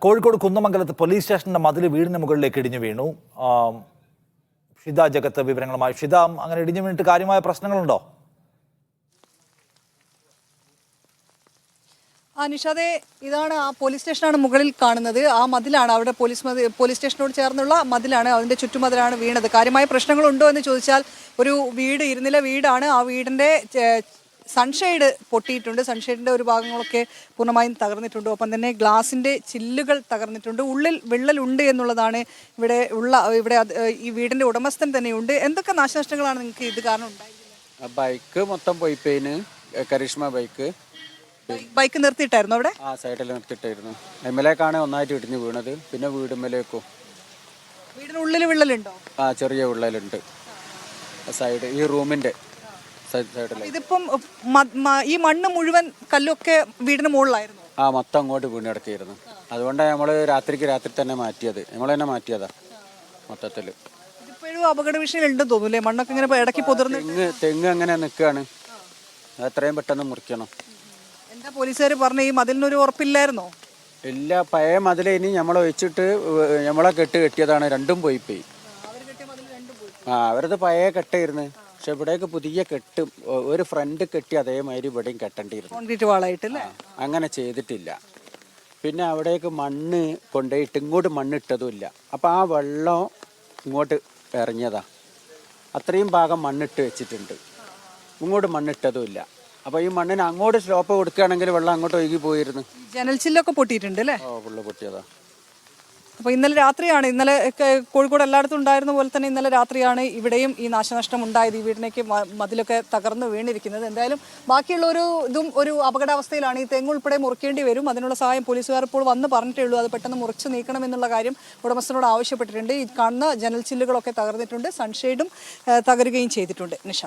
Kozhikode കുന്നമംഗലത്ത് police സ്റ്റേഷന്റെ മതിൽ വീടിന് മുകളിലേക്ക് ഇടിഞ്ഞു വീണു. ഷിത ജഗത്ത് വിവരങ്ങളുമായി. ഷിത, അങ്ങനെ ഇടിഞ്ഞു വീണിട്ട് കാര്യമായ പ്രശ്നങ്ങളുണ്ടോ? നിഷാദേ, ഇതാണ് ആ പോലീസ് സ്റ്റേഷനാണ് മുകളിൽ കാണുന്നത്. ആ മതിലാണ്, അവിടെ പോലീസ് സ്റ്റേഷനോട് ചേർന്നുള്ള മതിലാണ്, അതിൻ്റെ ചുറ്റുമതിലാണ് വീണത്. കാര്യമായ പ്രശ്നങ്ങളുണ്ടോ എന്ന് ചോദിച്ചാൽ, ഒരു വീട്, ഇരുനില വീടാണ്. ആ വീടിൻ്റെ സൺഷെയ്ഡ് പൊട്ടിയിട്ടുണ്ട്. സൺഷെയ്ഡിൻ്റെ ഒരു ഭാഗങ്ങളൊക്കെ പൂർണ്ണമായും തകർന്നിട്ടുണ്ട്. ഒപ്പം തന്നെ ഗ്ലാസിൻ്റെ ചില്ലുകൾ തകർന്നിട്ടുണ്ട്. ഉള്ളിൽ വിള്ളലുണ്ട് എന്നുള്ളതാണ് ഇവിടെ ഈ വീടിൻ്റെ ഉടമസ്ഥൻ തന്നെയുണ്ട്. എന്തൊക്കെ നാശനഷ്ടങ്ങളാണ് നിങ്ങൾക്ക് ഇത് കാരണം ഉണ്ടായിരുന്നത്? ബൈക്ക് മൊത്തം പോയി, കരിഷ്മ ബൈക്ക് നിർത്തിയിട്ടായിരുന്നു അവിടെ? ആ സൈഡിൽ നിർത്തിയിട്ടായിരുന്നു. എമ്മിലേക്കാണ് ഒന്നായിട്ട് ഇടിഞ്ഞു വീണത്. പിന്നെ വീടുമ്മലേക്കും. വീടിനുള്ളിൽ വിള്ളലുണ്ടോ? ആ, ചെറിയ വിള്ളലുണ്ട് സൈഡ്, ഈ റൂമിന്റെ സൈഡിൽ. ഇതിപ്പം ഈ മണ്ണ് മുഴുവൻ കല്ലൊക്കെ വീടിന് മുകളിലായിരുന്നു? ആ, മൊത്തം അങ്ങോട്ട് വീണ് കിടക്കിയിരുന്നു. അതുകൊണ്ടാണ് നമ്മൾ രാത്രി തന്നെ മാറ്റിയത്. നമ്മൾ തന്നെ മാറ്റിയതാ മൊത്തത്തില്. ഇതിപ്പോഴും അപകട വിഷയം ഉണ്ടെന്ന് തോന്നുന്നു. മണ്ണൊക്കെ ഇങ്ങനെ ഇടയ്ക്ക് പൊതിർന്ന് തെങ്ങ് അങ്ങനെ നിൽക്കുകയാണ്. എത്രയും പെട്ടെന്ന് മുറിക്കണം. എന്താ പോലീസുകാർ പറഞ്ഞ ഈ മതിലിനൊരു ഉറപ്പില്ലായിരുന്നോ? ഇല്ല, പഴയ മതിൽ ഇനി നമ്മളെ വെച്ചിട്ട് നമ്മളെ കെട്ടിയതാണ്. രണ്ടും പോയി. അവരത് പഴയ കെട്ടായിരുന്നു. പക്ഷെ ഇവിടേക്ക് പുതിയ കെട്ട്, ഒരു ഫ്രണ്ട് കെട്ടി അതേമാതിരി ഇവിടെയും കെട്ടേണ്ടിയിരുന്നു. കോൺക്രീറ്റ് വാളായിട്ടല്ലേ? അങ്ങനെ ചെയ്തിട്ടില്ല. പിന്നെ അവിടേക്ക് മണ്ണ് കൊണ്ടുപോയിട്ട് ഇങ്ങോട്ട് മണ്ണിട്ടതുമില്ല. അപ്പം ആ വെള്ളം ഇങ്ങോട്ട് ഇറങ്ങിയതാ. അത്രയും ഭാഗം മണ്ണിട്ട് വെച്ചിട്ടുണ്ട്. ഇങ്ങോട്ട് മണ്ണിട്ടതുമില്ല. അപ്പോൾ ഈ മണ്ണിന് അങ്ങോട്ട് സ്ലോപ്പ് കൊടുക്കുകയാണെങ്കിൽ വെള്ളം അങ്ങോട്ട് ഒഴുകി പോയിരുന്നു. ജനൽ ചില്ലൊക്കെ പൊട്ടിയിട്ടുണ്ട് അല്ലേ? ഓ, ഫുള്ള് പൊട്ടിയതാ. അപ്പോൾ ഇന്നലെ രാത്രിയാണ്, ഇന്നലെ കോഴിക്കോട് എല്ലായിടത്തും ഉണ്ടായിരുന്ന പോലെ തന്നെ ഇന്നലെ രാത്രിയാണ് ഇവിടെയും ഈ നാശനഷ്ടം ഉണ്ടായത്. ഈ വീടിനേക്ക് മതിലൊക്കെ തകർന്ന് വീണിരിക്കുന്നത്. എന്തായാലും ബാക്കിയുള്ള ഒരു അപകടാവസ്ഥയിലാണ്. ഈ തെങ്ങ് ഉൾപ്പെടെ മുറിക്കേണ്ടി വരും. അതിനുള്ള സഹായം പോലീസുകാർ ഇപ്പോൾ വന്ന് പറഞ്ഞിട്ടേ ഉള്ളൂ. അത് പെട്ടെന്ന് മുറിച്ച് നീക്കണമെന്നുള്ള കാര്യം ഉടമസ്ഥനോട് ആവശ്യപ്പെട്ടിട്ടുണ്ട്. ഈ കാണുന്ന ജനൽ ചില്ലുകളൊക്കെ തകർന്നിട്ടുണ്ട്. സൺഷെയ്ഡും തകരുകയും ചെയ്തിട്ടുണ്ട്. നിഷ.